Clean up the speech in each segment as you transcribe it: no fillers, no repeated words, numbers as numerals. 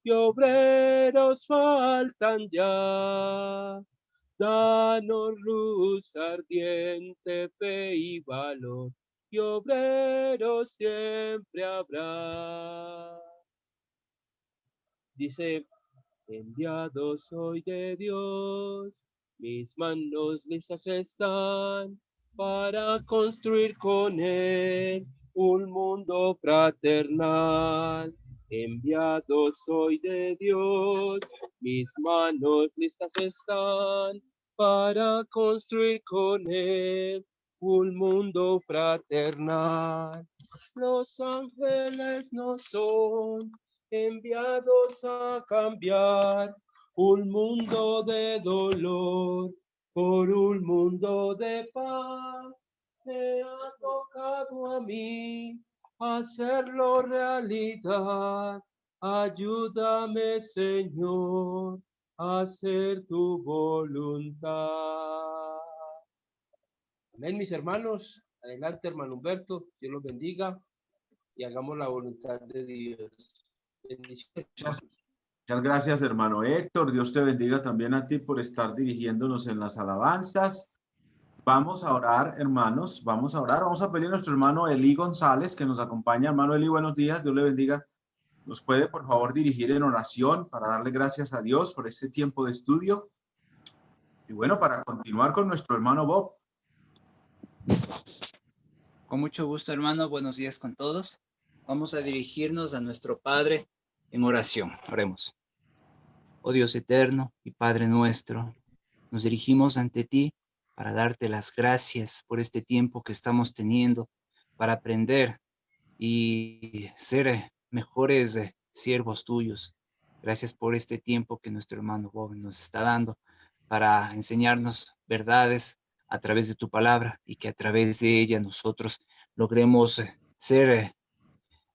y obreros faltan ya. Danos luz ardiente, fe y valor, y obreros siempre habrá. Dice, enviado soy de Dios, mis manos listas están para construir con Él un mundo fraternal. Enviado soy de Dios, mis manos listas están para construir con Él un mundo fraternal. Los ángeles no son enviados a cambiar un mundo de dolor por un mundo de paz. Me ha tocado a mí hacerlo realidad. Ayúdame, Señor, a hacer tu voluntad. Amén, mis hermanos. Adelante, hermano Humberto. Dios los bendiga y hagamos la voluntad de Dios. Bendiciones. Muchas gracias, hermano Héctor. Dios te bendiga también a ti por estar dirigiéndonos en las alabanzas. Vamos a orar, hermanos. Vamos a orar. Vamos a pedir a nuestro hermano Eli González que nos acompaña. Hermano Eli, buenos días. Dios le bendiga. ¿Nos puede, por favor, dirigir en oración para darle gracias a Dios por este tiempo de estudio? Y bueno, para continuar con nuestro hermano Bob. Con mucho gusto, hermano. Buenos días con todos. Vamos a dirigirnos a nuestro Padre en oración. Oremos. Oh Dios eterno y Padre nuestro, nos dirigimos ante ti para darte las gracias por este tiempo que estamos teniendo para aprender y ser mejores siervos tuyos. Gracias por este tiempo que nuestro hermano Bob nos está dando para enseñarnos verdades a través de tu palabra y que a través de ella nosotros logremos ser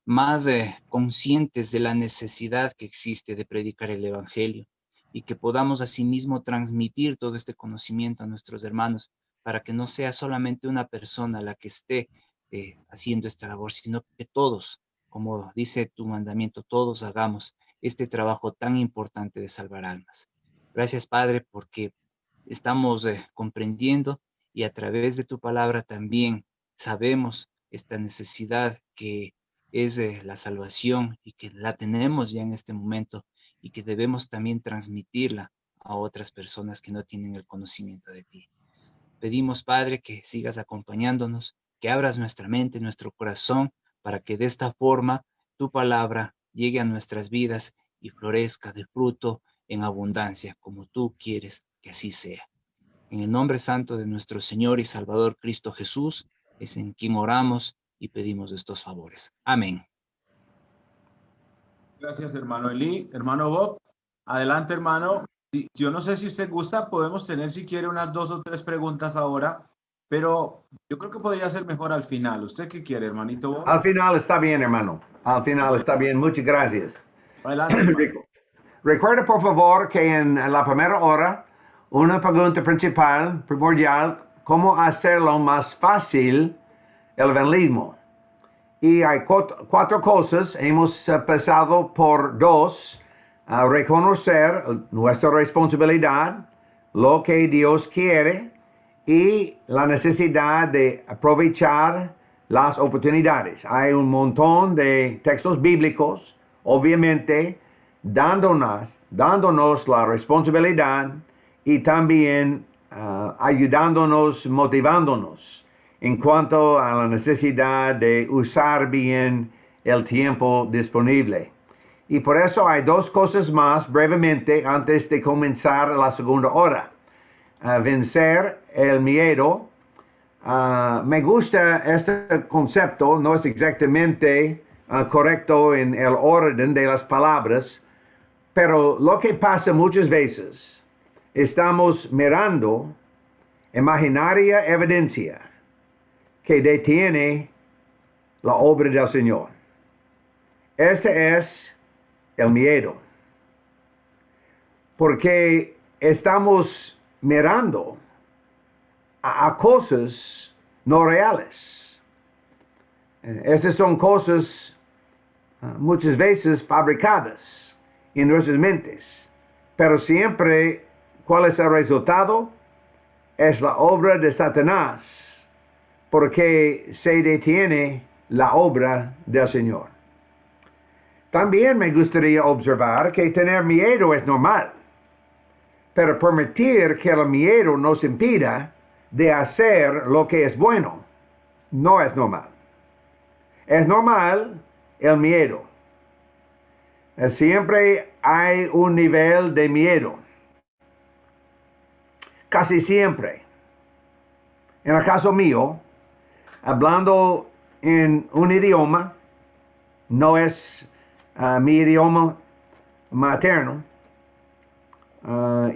más conscientes de la necesidad que existe de predicar el evangelio y que podamos asimismo transmitir todo este conocimiento a nuestros hermanos para que no sea solamente una persona la que esté haciendo esta labor, sino que todos, como dice tu mandamiento, todos hagamos este trabajo tan importante de salvar almas. Gracias, Padre, porque estamos comprendiendo y a través de tu palabra también sabemos esta necesidad que es la salvación y que la tenemos ya en este momento y que debemos también transmitirla a otras personas que no tienen el conocimiento de ti. Pedimos, Padre, que sigas acompañándonos, que abras nuestra mente, nuestro corazón, para que de esta forma tu palabra llegue a nuestras vidas y florezca de fruto en abundancia, como tú quieres que así sea. En el nombre santo de nuestro Señor y Salvador Cristo Jesús, es en quien oramos y pedimos estos favores. Amén. Gracias, hermano Eli. Hermano Bob, adelante, hermano. Yo no sé si usted gusta, podemos tener si quiere unas 2 o 3 preguntas ahora, pero yo creo que podría ser mejor al final. ¿Usted qué quiere, hermanito Bob? Al final está bien, hermano. Al final está bien. Muchas gracias. Adelante, hermano. Recuerda, por favor, que en la primera hora, una pregunta principal, primordial, cómo hacerlo más fácil el evangelismo. Y hay 4 cosas, hemos empezado por 2, reconocer nuestra responsabilidad, lo que Dios quiere y la necesidad de aprovechar las oportunidades. Hay un montón de textos bíblicos, obviamente, dándonos la responsabilidad y también ayudándonos, motivándonos en cuanto a la necesidad de usar bien el tiempo disponible. Y por eso hay 2 cosas más brevemente antes de comenzar la segunda hora. Vencer el miedo. Me gusta este concepto, no es exactamente correcto en el orden de las palabras, pero lo que pasa muchas veces, estamos mirando imaginaria evidencia que detiene la obra del Señor. Ese es el miedo. Porque estamos mirando a cosas no reales. Esas son cosas muchas veces fabricadas. en nuestras mentes. Pero siempre, ¿cuál es el resultado? Es la obra de Satanás, porque se detiene la obra del Señor. También me gustaría observar que tener miedo es normal, pero permitir que el miedo nos impida de hacer lo que es bueno no es normal. Es normal el miedo. Siempre hay un nivel de miedo. Casi siempre. En el caso mío, hablando en un idioma, no es mi idioma materno,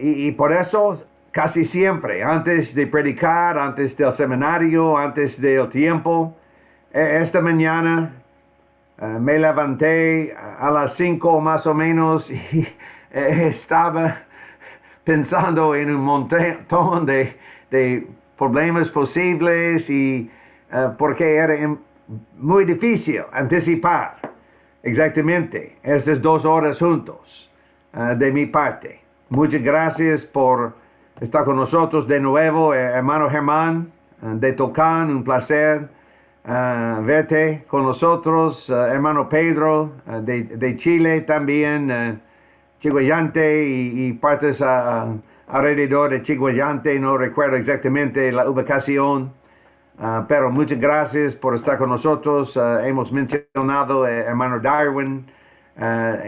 y por eso casi siempre, antes de predicar, antes del seminario, antes del tiempo, esta mañana me levanté a las 5 más o menos y estaba pensando en un montón de problemas posibles y porque era muy difícil anticipar exactamente estas 2 horas juntos de mi parte. Muchas gracias por estar con nosotros de nuevo, hermano Germán de Tocán, un placer verte con nosotros, hermano Pedro de Chile también, Chiguayante y partes alrededor de Chiguayante, no recuerdo exactamente la ubicación, pero muchas gracias por estar con nosotros. Hemos mencionado hermano Darwin,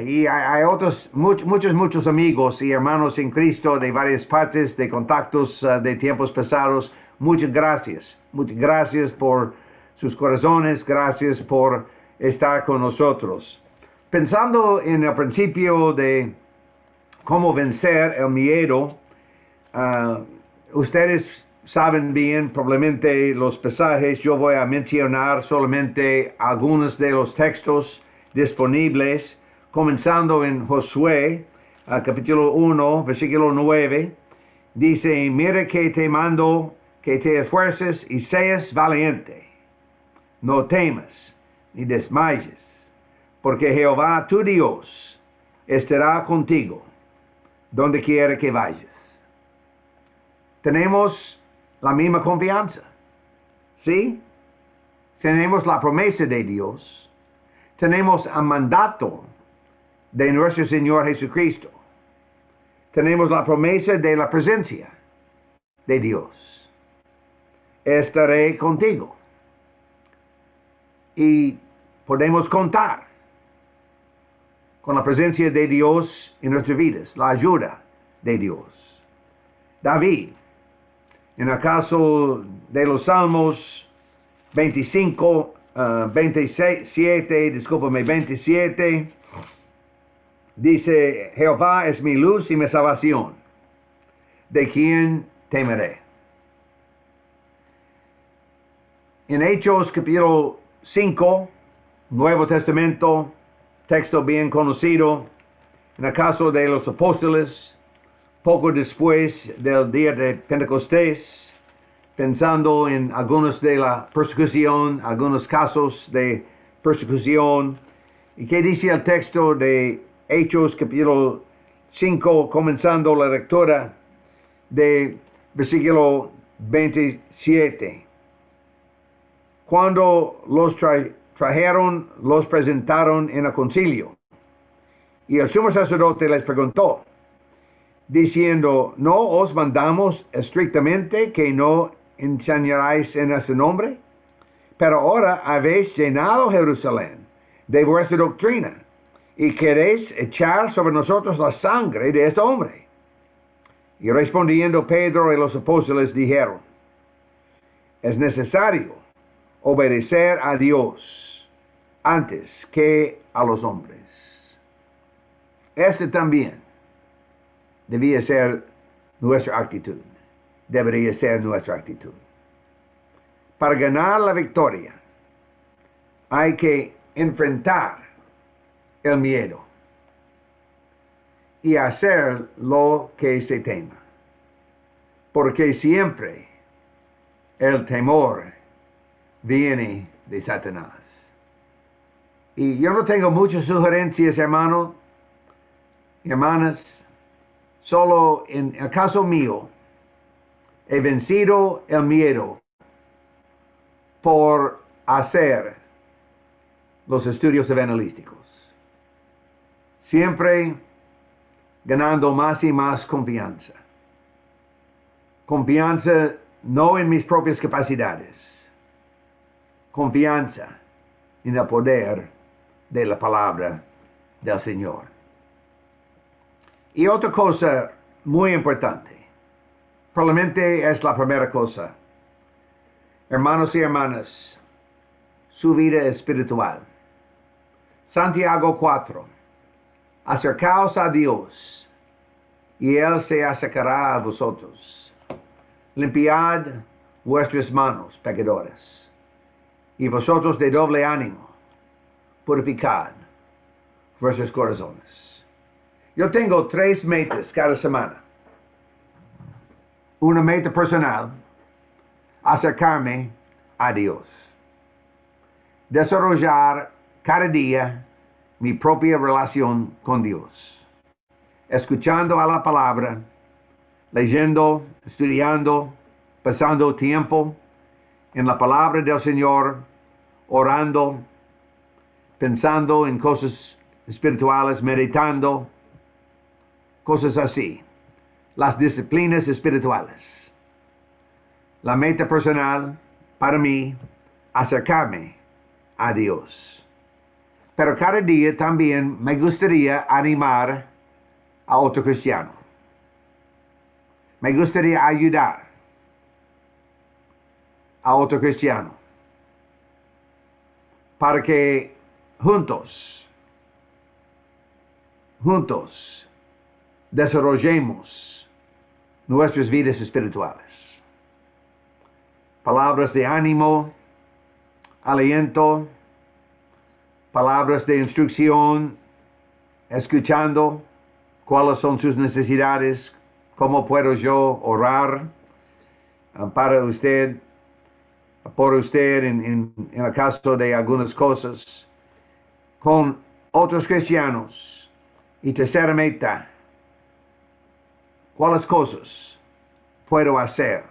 y hay otros, muchos amigos y hermanos en Cristo de varias partes, de contactos de tiempos pasados. Muchas gracias por sus corazones, gracias por estar con nosotros. Pensando en el principio de cómo vencer el miedo, ustedes saben bien probablemente los pasajes. Yo voy a mencionar solamente algunos de los textos disponibles, comenzando en Josué, capítulo 1, versículo 9. Dice: mire que te mando que te esfuerces y seas valiente. No temas ni desmayes, porque Jehová tu Dios estará contigo donde quiera que vayas. Tenemos la misma confianza, ¿sí? Tenemos la promesa de Dios, tenemos el mandato de nuestro Señor Jesucristo, tenemos la promesa de la presencia de Dios. Estaré contigo. Y podemos contar con la presencia de Dios en nuestras vidas, la ayuda de Dios. David, en el caso de los Salmos 27, dice: Jehová es mi luz y mi salvación, ¿de quién temeré? En Hechos capítulo 5, Nuevo Testamento, texto bien conocido, en el caso de los apóstoles, poco después del día de Pentecostés, pensando en algunos de la persecución, algunos casos de persecución. ¿Y qué dice el texto de Hechos capítulo 5, comenzando la lectura de versículo 27? Cuando los trajeron, los presentaron en el concilio. Y el sumo sacerdote les preguntó, diciendo: ¿no os mandamos estrictamente que no enseñaráis en ese nombre? Pero ahora habéis llenado Jerusalén de vuestra doctrina, y queréis echar sobre nosotros la sangre de este hombre. Y respondiendo Pedro y los apóstoles dijeron: es necesario obedecer a Dios antes que a los hombres. Esta también debía ser nuestra actitud. Debería ser nuestra actitud. Para ganar la victoria hay que enfrentar el miedo y hacer lo que se tema. Porque siempre el temor viene de Satanás. Y yo no tengo muchas sugerencias, hermano. hermanas, solo en el caso mío, he vencido el miedo por hacer los estudios evangelísticos. Siempre ganando más y más confianza. Confianza no en mis propias capacidades. Confianza en el poder de la palabra del Señor. Y otra cosa muy importante, probablemente es la primera cosa, hermanos y hermanas, su vida espiritual. Santiago 4, acercaos a Dios y Él se acercará a vosotros. Limpiad vuestras manos, pecadores, y vosotros de doble ánimo, purificad vuestros corazones. Yo tengo 3 metas cada semana. Una meta personal, acercarme a Dios. Desarrollar cada día mi propia relación con Dios. Escuchando a la palabra, leyendo, estudiando, pasando tiempo en la palabra del Señor, orando, pensando en cosas espirituales, meditando, cosas así. Las disciplinas espirituales. La meta personal para mí, acercarme a Dios. Pero cada día también me gustaría animar a otro cristiano. Me gustaría ayudar a otro cristiano para que juntos desarrollemos nuestras vidas espirituales. Palabras de ánimo, aliento, palabras de instrucción, escuchando cuáles son sus necesidades, cómo puedo yo orar para usted, por usted en el caso de algunas cosas, con otros cristianos. Y tercera meta, ¿cuáles cosas puedo hacer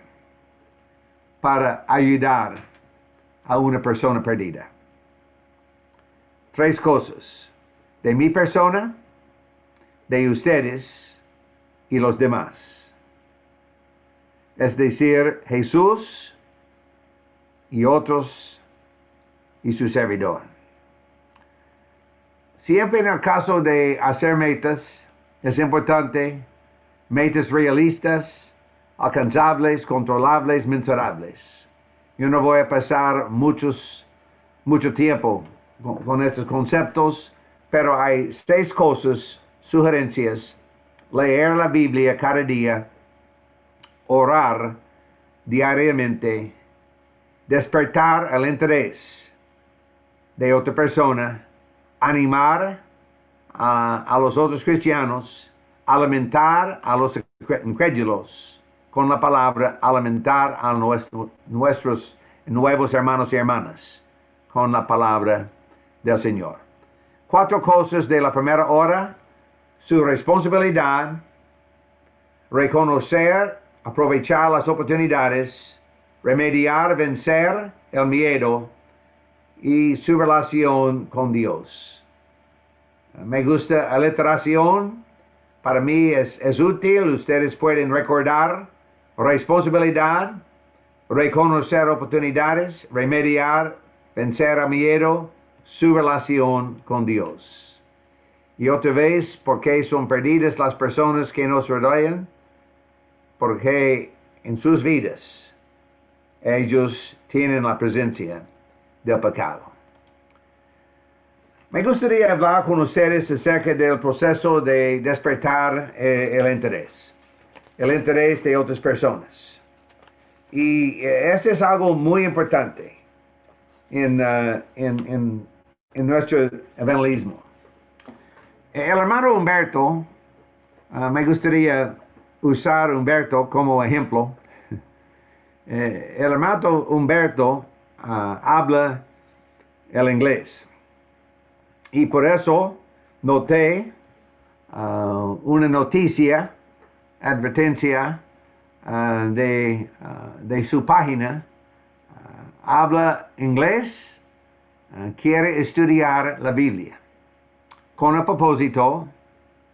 para ayudar a una persona perdida? 3 cosas, de mi persona, de ustedes y los demás. Es decir, Jesús y otros y su servidor. Siempre en el caso de hacer metas, es importante metas realistas, alcanzables, controlables, mensurables. Yo no voy a pasar mucho tiempo con estos conceptos, pero hay 6 cosas, sugerencias: leer la Biblia cada día, orar diariamente, despertar el interés de otra persona, animar a los otros cristianos, alimentar a los incrédulos con la palabra, alimentar a nuestros nuevos hermanos y hermanas con la palabra del Señor. 4 cosas de la primera hora: su responsabilidad, reconocer, aprovechar las oportunidades, remediar, vencer el miedo y su relación con Dios. Me gusta la literación. Para mí es útil. Ustedes pueden recordar responsabilidad, reconocer oportunidades, remediar, vencer el miedo, su relación con Dios. Y otra vez, ¿por qué son perdidas las personas que nos rodean? Porque en sus vidas ellos tienen la presencia del pecado. Me gustaría hablar con ustedes acerca del proceso de despertar el interés de otras personas. Y este es algo muy importante en nuestro evangelismo. El hermano Humberto, me gustaría usar Humberto como ejemplo. El hermano Humberto habla el inglés. Y por eso noté una noticia, advertencia de su página. Habla inglés, quiere estudiar la Biblia con el propósito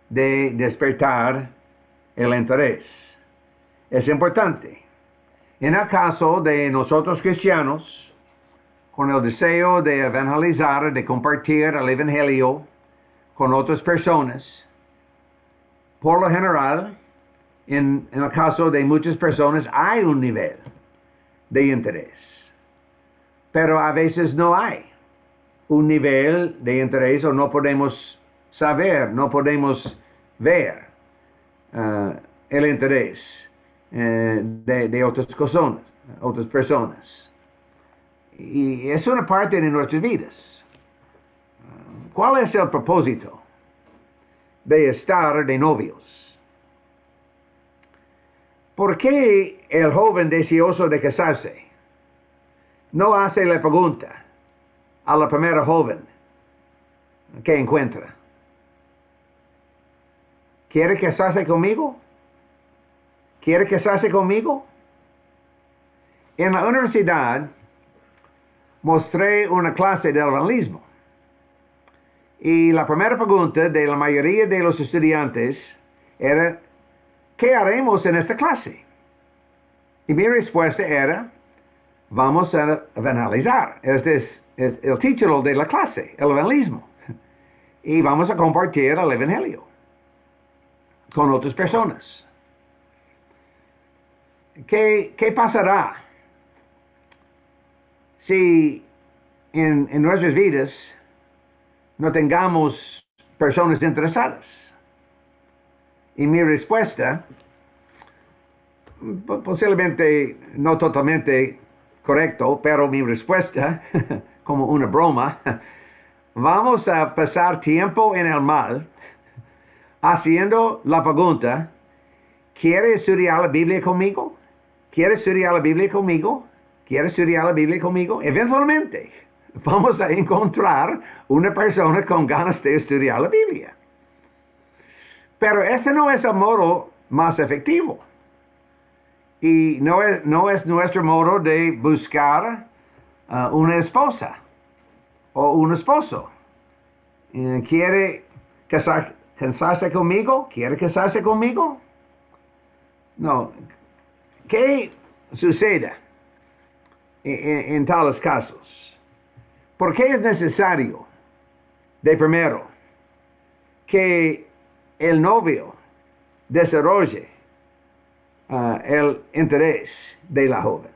de despertar el interés. Es importante. En el caso de nosotros cristianos, con el deseo de evangelizar, de compartir el Evangelio con otras personas, por lo general, en el caso de muchas personas, hay un nivel de interés. Pero a veces no hay un nivel de interés o no podemos saber, no podemos ver el interés de otras personas. Y es una parte de nuestras vidas. ¿Cuál es el propósito de estar de novios? ¿Por qué el joven deseoso de casarse no hace la pregunta a la primera joven que encuentra? ¿Quiere casarse conmigo? ¿Quiere casarse conmigo? En la universidad mostré una clase de evangelismo. Y la primera pregunta de la mayoría de los estudiantes era, ¿qué haremos en esta clase? Y mi respuesta era, vamos a evangelizar. Este es el título de la clase, el evangelismo. Y vamos a compartir el evangelio con otras personas. ¿Qué pasará si en nuestras vidas no tengamos personas interesadas? Y mi respuesta, posiblemente no totalmente correcto, pero mi respuesta, como una broma, vamos a pasar tiempo en el mal haciendo la pregunta, ¿quiere estudiar la Biblia conmigo? ¿Quiere estudiar la Biblia conmigo? ¿Quiere estudiar la Biblia conmigo? Eventualmente vamos a encontrar una persona con ganas de estudiar la Biblia. Pero este no es el modo más efectivo. Y no es nuestro modo de buscar una esposa o un esposo. ¿Quiere casarse conmigo? ¿Quiere casarse conmigo? No. ¿Qué sucede en tales casos? ¿Por qué es necesario, de primero, que el novio desarrolle el interés de la joven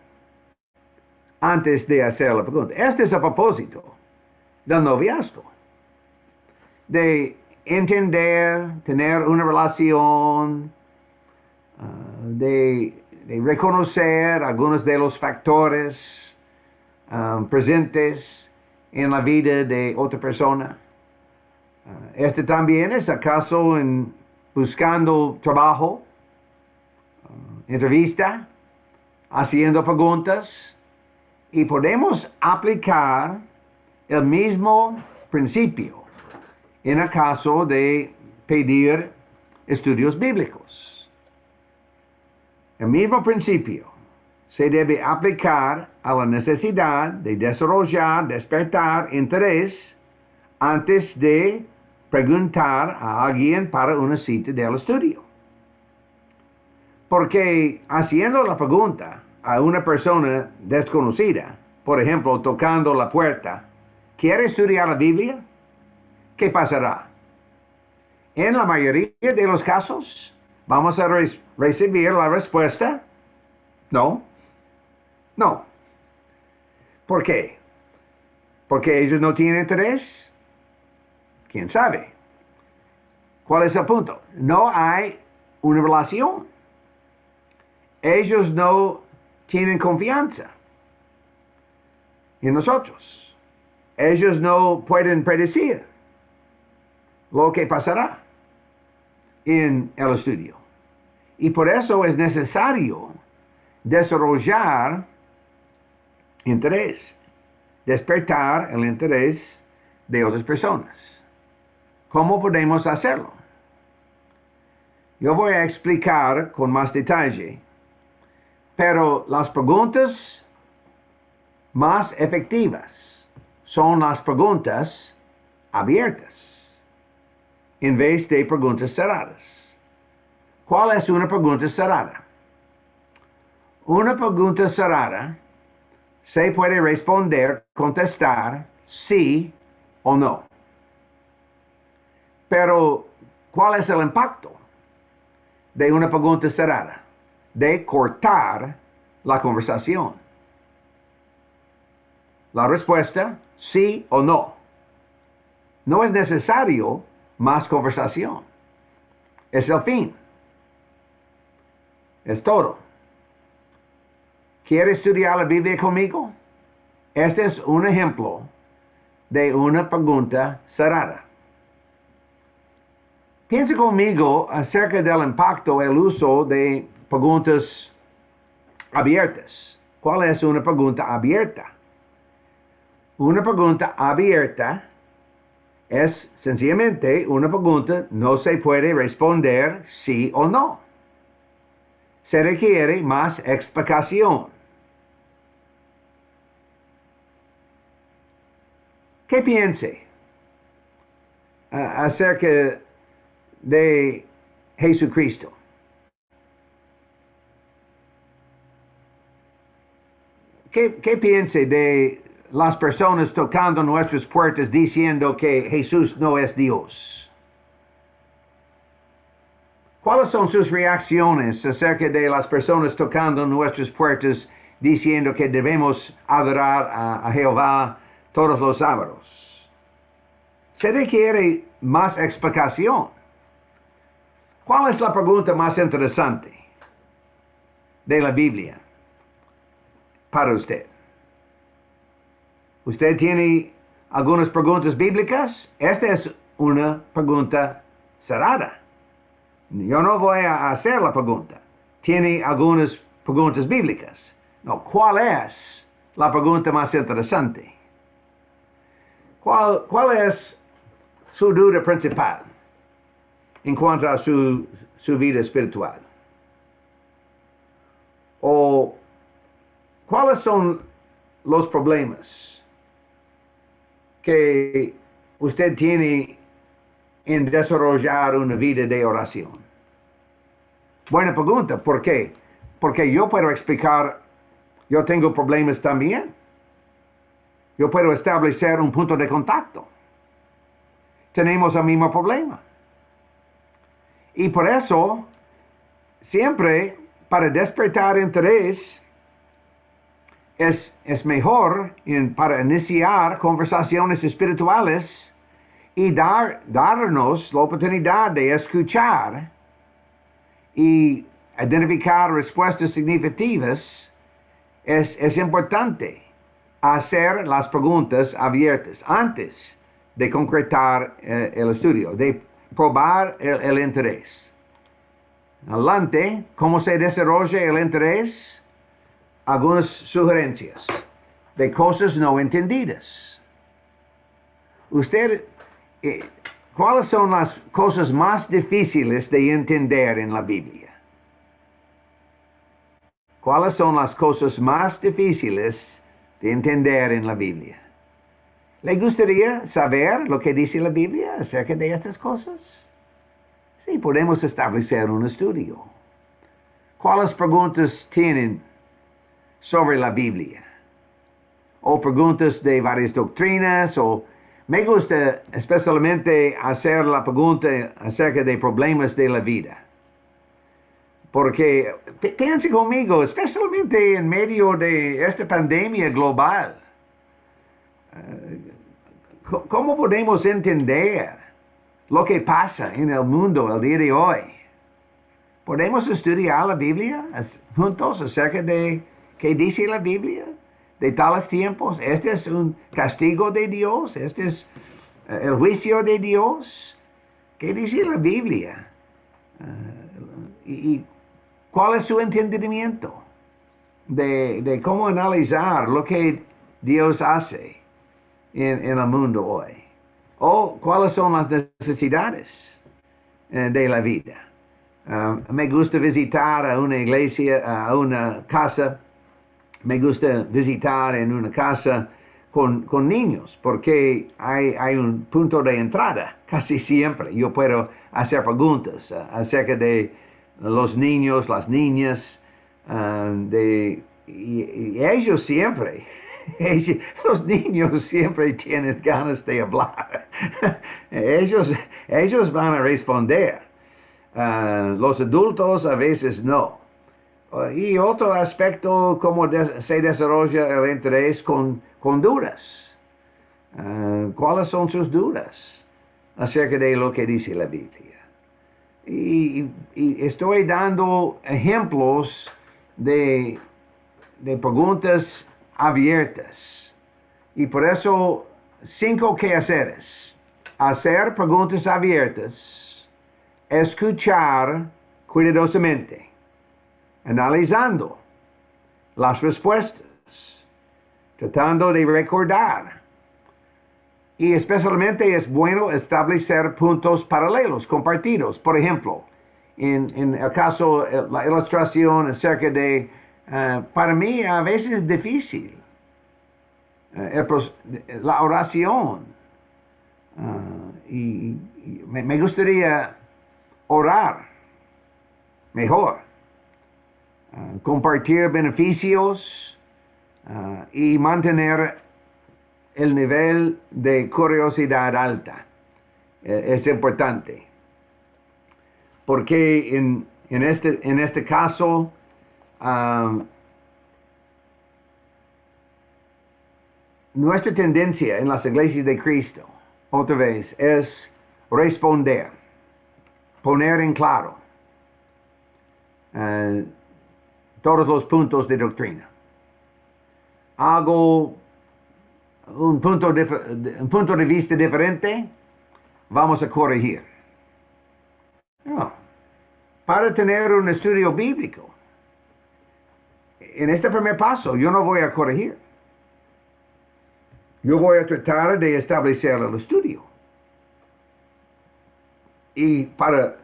antes de hacer la pregunta? Este es el propósito del noviazgo, de entender, tener una relación, de reconocer algunos de los factores presentes en la vida de otra persona. Este también es acaso en buscando trabajo, entrevista, haciendo preguntas, y podemos aplicar el mismo principio en el caso de pedir estudios bíblicos. El mismo principio se debe aplicar a la necesidad de desarrollar, despertar interés antes de preguntar a alguien para una cita del estudio. Porque haciendo la pregunta a una persona desconocida, por ejemplo, tocando la puerta, ¿quiere estudiar la Biblia? ¿Qué pasará? En la mayoría de los casos, vamos a recibir la respuesta, no, no. ¿Por qué? ¿Porque ellos no tienen interés? ¿Quién sabe? ¿Cuál es el punto? No hay una relación. Ellos no tienen confianza en nosotros. Ellos no pueden predecir lo que pasará en el estudio. Y por eso es necesario desarrollar interés, despertar el interés de otras personas. ¿Cómo podemos hacerlo? Yo voy a explicar con más detalle, pero las preguntas más efectivas son las preguntas abiertas en vez de preguntas cerradas. ¿Cuál es una pregunta cerrada? Una pregunta cerrada se puede responder, contestar sí o no. Pero, ¿cuál es el impacto de una pregunta cerrada? De cortar la conversación. La respuesta, sí o no. No es necesario más conversación. Es el fin. Es todo. ¿Quiere estudiar la Biblia conmigo? Este es un ejemplo de una pregunta cerrada. Piensa conmigo acerca del impacto del uso de preguntas abiertas. ¿Cuál es una pregunta abierta? Una pregunta abierta es sencillamente una pregunta, no se puede responder sí o no. Se requiere más explicación. ¿Qué piense acerca de Jesucristo? ¿Qué piense de las personas tocando nuestras puertas diciendo que Jesús no es Dios? ¿Cuáles son sus reacciones acerca de las personas tocando nuestras puertas diciendo que debemos adorar a Jehová todos los sábados? Se requiere más explicación. ¿Cuál es la pregunta más interesante de la Biblia para usted? ¿Usted tiene algunas preguntas bíblicas? Esta es una pregunta cerrada. Yo no voy a hacer la pregunta. ¿Tiene algunas preguntas bíblicas? No, ¿cuál es la pregunta más interesante? ¿Cuál es su duda principal en cuanto a su vida espiritual? ¿O cuáles son los problemas que usted tiene en desarrollar una vida de oración? Buena pregunta. ¿Por qué? Porque yo puedo explicar, yo tengo problemas también. Yo puedo establecer un punto de contacto. Tenemos el mismo problema. Y por eso, siempre para despertar interés, es mejor para iniciar conversaciones espirituales y darnos la oportunidad de escuchar y identificar respuestas significativas. Es importante hacer las preguntas abiertas antes de concretar el estudio, de probar el interés. Adelante, ¿cómo se desarrolla el interés? Algunas sugerencias de cosas no entendidas. ¿Cuáles son las cosas más difíciles de entender en la Biblia? ¿Cuáles son las cosas más difíciles de entender en la Biblia? ¿Le gustaría saber lo que dice la Biblia acerca de estas cosas? Sí, podemos establecer un estudio. ¿Cuáles preguntas tienen sobre la Biblia? O preguntas de varias doctrinas, o me gusta especialmente hacer la pregunta acerca de problemas de la vida. Porque piense conmigo, especialmente en medio de esta pandemia global, ¿cómo podemos entender lo que pasa en el mundo el día de hoy? ¿Podemos estudiar la Biblia juntos acerca de qué dice la Biblia de tales tiempos? Este es un castigo de Dios, este es el juicio de Dios. ¿Qué dice la Biblia? ¿Y cuál es su entendimiento de cómo analizar lo que Dios hace en el mundo hoy? ¿O cuáles son las necesidades de la vida? Me gusta visitar a una iglesia, a una casa. Me gusta visitar en una casa con niños, porque hay un punto de entrada casi siempre. Yo puedo hacer preguntas acerca de los niños, las niñas, y ellos siempre, los niños siempre tienen ganas de hablar. ellos van a responder. Los adultos a veces no. Y otro aspecto, cómo se desarrolla el interés con dudas. ¿Cuáles son sus dudas acerca de lo que dice la Biblia? Y estoy dando ejemplos de preguntas abiertas. Y por eso, 5 quehaceres. Hacer preguntas abiertas, escuchar cuidadosamente, analizando las respuestas, tratando de recordar. Y especialmente es bueno establecer puntos paralelos, compartidos. Por ejemplo, en el caso, la ilustración acerca de, para mí a veces es difícil, la oración. Y me gustaría orar mejor. Compartir beneficios y mantener el nivel de curiosidad alta. Es importante. Porque en este caso, nuestra tendencia en las iglesias de Cristo, otra vez, es responder, poner en claro todos los puntos de doctrina. Hago un punto de vista diferente, vamos a corregir. No. Para tener un estudio bíblico, en este primer paso, yo no voy a corregir. Yo voy a tratar de establecer el estudio. Y para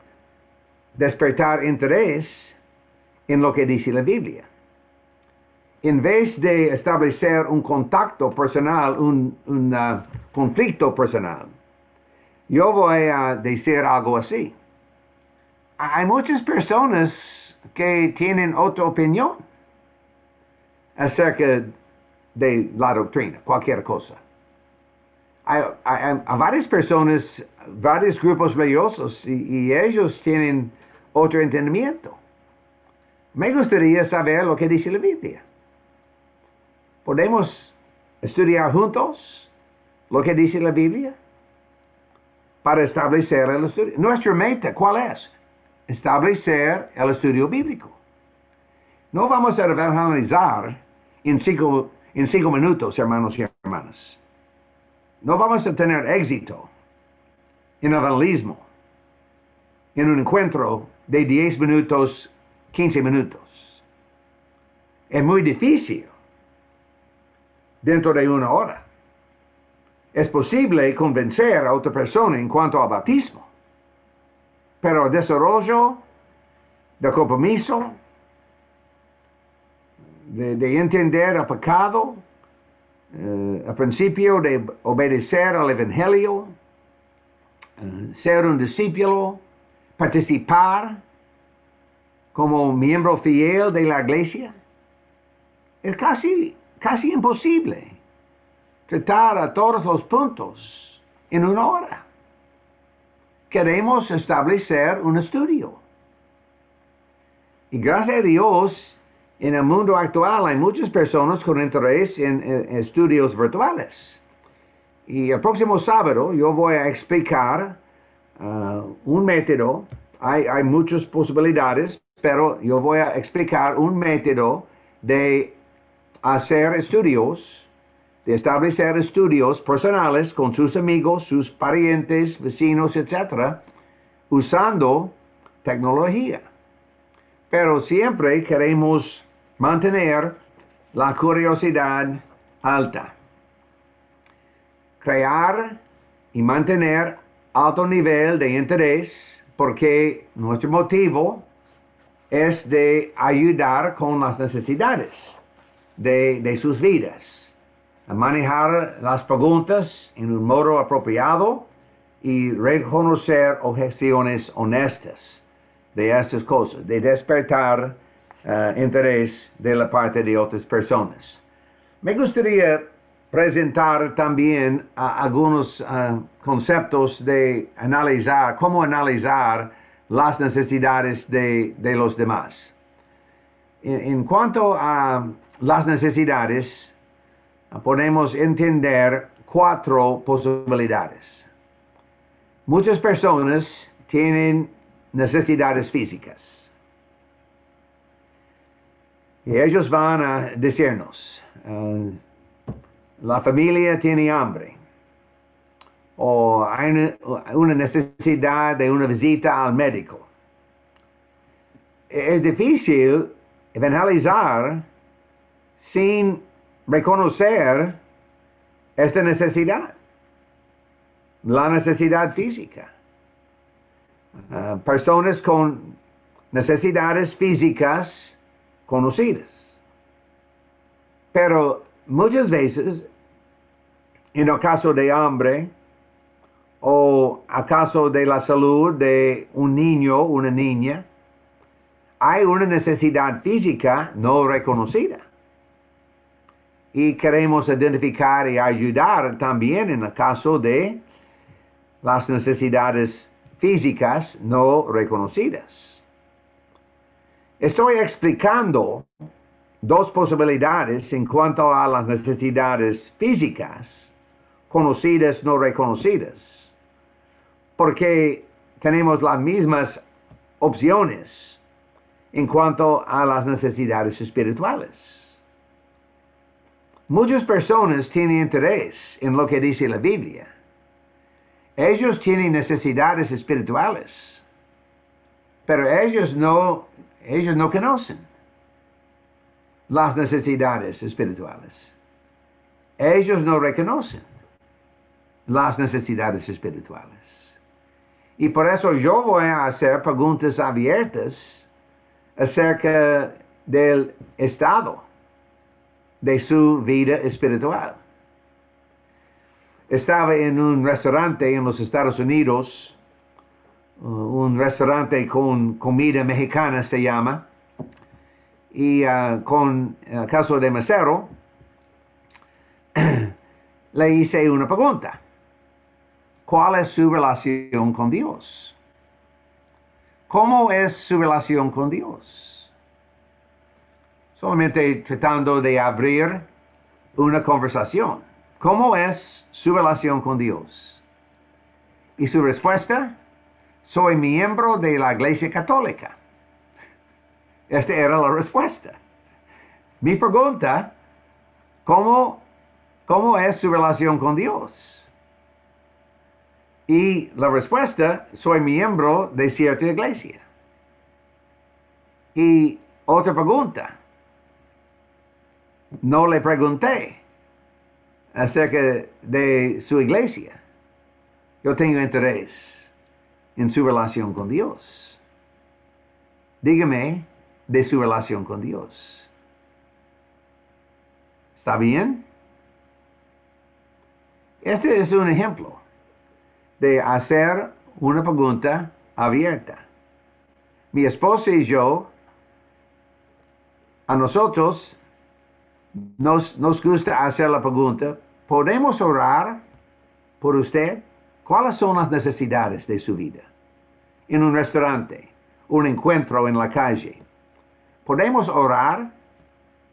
despertar interés en lo que dice la Biblia. En vez de establecer un contacto personal, un conflicto personal, yo voy a decir algo así. Hay muchas personas que tienen otra opinión acerca de la doctrina, cualquier cosa. Hay varias personas, varios grupos religiosos, y ellos tienen otro entendimiento. Me gustaría saber lo que dice la Biblia. ¿Podemos estudiar juntos lo que dice la Biblia? Para establecer el estudio. Nuestra meta, ¿cuál es? Establecer el estudio bíblico. No vamos a evangelizar en cinco minutos, hermanos y hermanas. No vamos a tener éxito en evangelismo en un encuentro de 10 minutos, 15 minutos. Es muy difícil dentro de una hora. Es posible convencer a otra persona en cuanto al bautismo, pero el desarrollo de compromiso, de entender el pecado, el principio de obedecer al Evangelio, ser un discípulo, participar como miembro fiel de la iglesia, es casi imposible tratar a todos los puntos en una hora. Queremos establecer un estudio. Y gracias a Dios, en el mundo actual hay muchas personas con interés en estudios virtuales. Y el próximo sábado yo voy a explicar un método. Hay muchas posibilidades, pero yo voy a explicar un método de hacer estudios, de establecer estudios personales con sus amigos, sus parientes, vecinos, etc., usando tecnología. Pero siempre queremos mantener la curiosidad alta. Crear y mantener alto nivel de interés porque nuestro motivo es de ayudar con las necesidades de sus vidas, a manejar las preguntas en un modo apropiado y reconocer objeciones honestas de esas cosas, de despertar interés de la parte de otras personas. Me gustaría presentar también algunos conceptos de analizar, cómo analizar las necesidades de los demás. En cuanto a las necesidades, podemos entender 4 posibilidades. Muchas personas tienen necesidades físicas. Y ellos van a decirnos, la familia tiene hambre, o hay una necesidad de una visita al médico. Es difícil evangelizar sin reconocer esta necesidad, la necesidad física. Personas con necesidades físicas conocidas. Pero muchas veces, en el caso de hambre, o acaso de la salud de un niño o una niña, hay una necesidad física no reconocida. Y queremos identificar y ayudar también en el caso de las necesidades físicas no reconocidas. Estoy explicando 2 posibilidades en cuanto a las necesidades físicas, conocidas, no reconocidas, porque tenemos las mismas opciones en cuanto a las necesidades espirituales. Muchas personas tienen interés en lo que dice la Biblia. Ellos tienen necesidades espirituales, pero ellos no conocen las necesidades espirituales. Ellos no reconocen las necesidades espirituales. Y por eso yo voy a hacer preguntas abiertas acerca del estado de su vida espiritual. Estaba en un restaurante en los Estados Unidos, un restaurante con comida mexicana se llama, y con el caso de mesero, le hice una pregunta. ¿Cuál es su relación con Dios? ¿Cómo es su relación con Dios? Solamente tratando de abrir una conversación. ¿Cómo es su relación con Dios? Y su respuesta, soy miembro de la Iglesia Católica. Esta era la respuesta. Mi pregunta, ¿cómo es su relación con Dios? Y la respuesta, soy miembro de cierta iglesia. Y otra pregunta, no le pregunté acerca de su iglesia. Yo tengo interés en su relación con Dios. Dígame de su relación con Dios. ¿Está bien? Este es un ejemplo de hacer una pregunta abierta. Mi esposa y yo, a nosotros nos gusta hacer la pregunta, ¿podemos orar por usted? ¿Cuáles son las necesidades de su vida? En un restaurante, un encuentro en la calle. ¿Podemos orar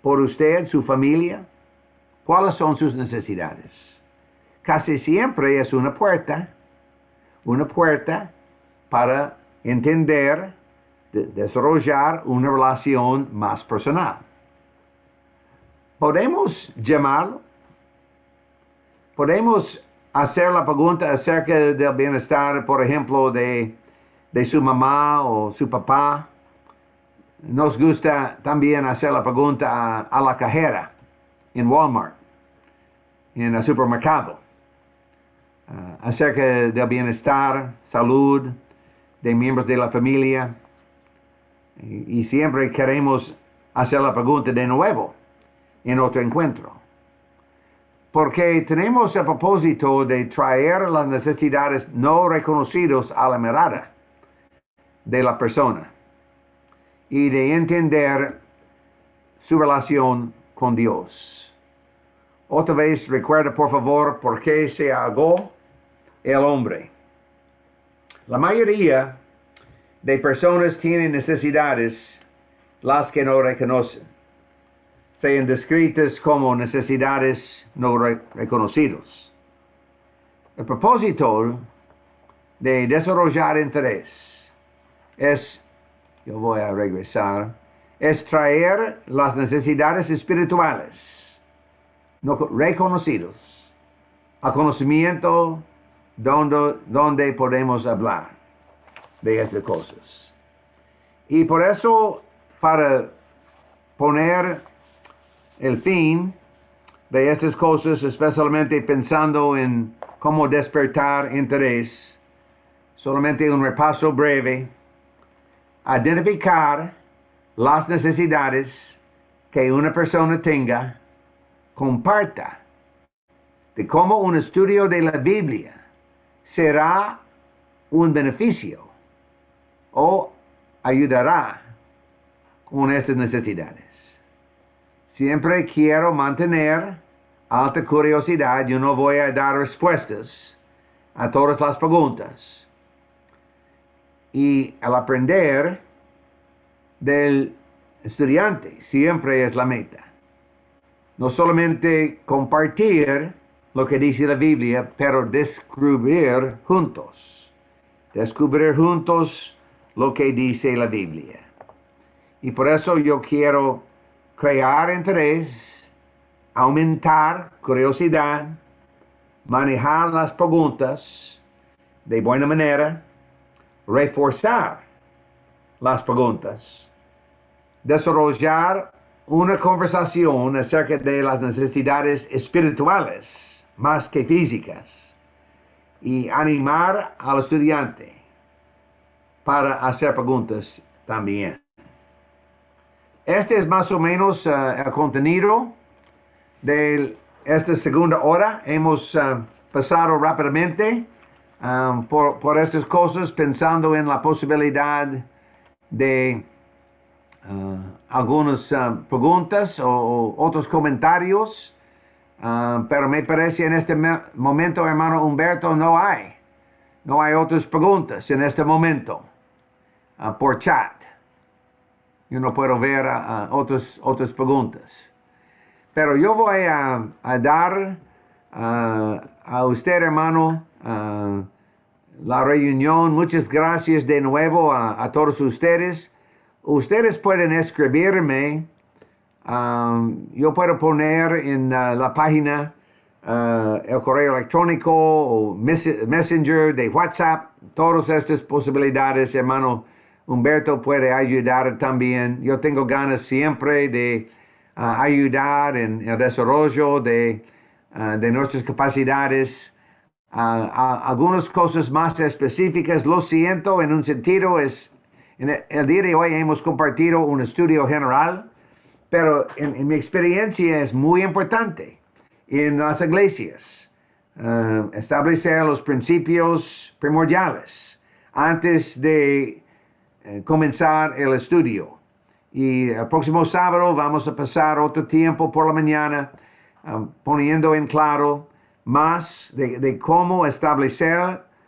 por usted, su familia? ¿Cuáles son sus necesidades? Casi siempre es una puerta para entender, desarrollar una relación más personal. ¿Podemos llamarlo? ¿Podemos hacer la pregunta acerca del bienestar, por ejemplo, de su mamá o su papá? Nos gusta también hacer la pregunta a la cajera en Walmart, en el supermercado, acerca del bienestar, salud, de miembros de la familia. Y siempre queremos hacer la pregunta de nuevo en otro encuentro. Porque tenemos el propósito de traer las necesidades no reconocidas a la mirada de la persona y de entender su relación con Dios. Otra vez, recuerda por favor por qué se ahogó el hombre. La mayoría de personas tienen necesidades las que no reconocen, sean descritas como necesidades no reconocidas. El propósito de desarrollar interés es, yo voy a regresar, es traer las necesidades espirituales no reconocidas a conocimiento donde podemos hablar de estas cosas. Y por eso, para poner el fin de estas cosas, especialmente pensando en cómo despertar interés, solamente un repaso breve, identificar las necesidades que una persona tenga, comparta de cómo un estudio de la Biblia será un beneficio o ayudará con estas necesidades. Siempre quiero mantener alta curiosidad. Yo no voy a dar respuestas a todas las preguntas. Y al aprender del estudiante siempre es la meta. No solamente compartir lo que dice la Biblia, pero descubrir juntos. Descubrir juntos lo que dice la Biblia. Y por eso yo quiero crear interés, aumentar curiosidad, manejar las preguntas de buena manera, reforzar las preguntas, desarrollar una conversación acerca de las necesidades espirituales más que físicas y animar al estudiante para hacer preguntas también. Este es más o menos el contenido de esta segunda hora. Hemos pasado rápidamente por estas cosas, pensando en la posibilidad de algunas preguntas o otros comentarios, pero me parece en este momento, hermano Humberto, no hay otras preguntas en este momento por chat. Yo no puedo ver otras preguntas. Pero yo voy a dar a usted, hermano, la reunión. Muchas gracias de nuevo a todos ustedes. Ustedes pueden escribirme. Yo puedo poner en la página el correo electrónico o Messenger de WhatsApp. Todas estas posibilidades, hermano Humberto puede ayudar también. Yo tengo ganas siempre de ayudar en el desarrollo de nuestras capacidades. Algunas cosas más específicas, lo siento, en un sentido en el día de hoy hemos compartido un estudio general, pero en mi experiencia es muy importante en las iglesias establecer los principios primordiales antes de comenzar el estudio. Y el próximo sábado vamos a pasar otro tiempo por la mañana poniendo en claro más de cómo establecer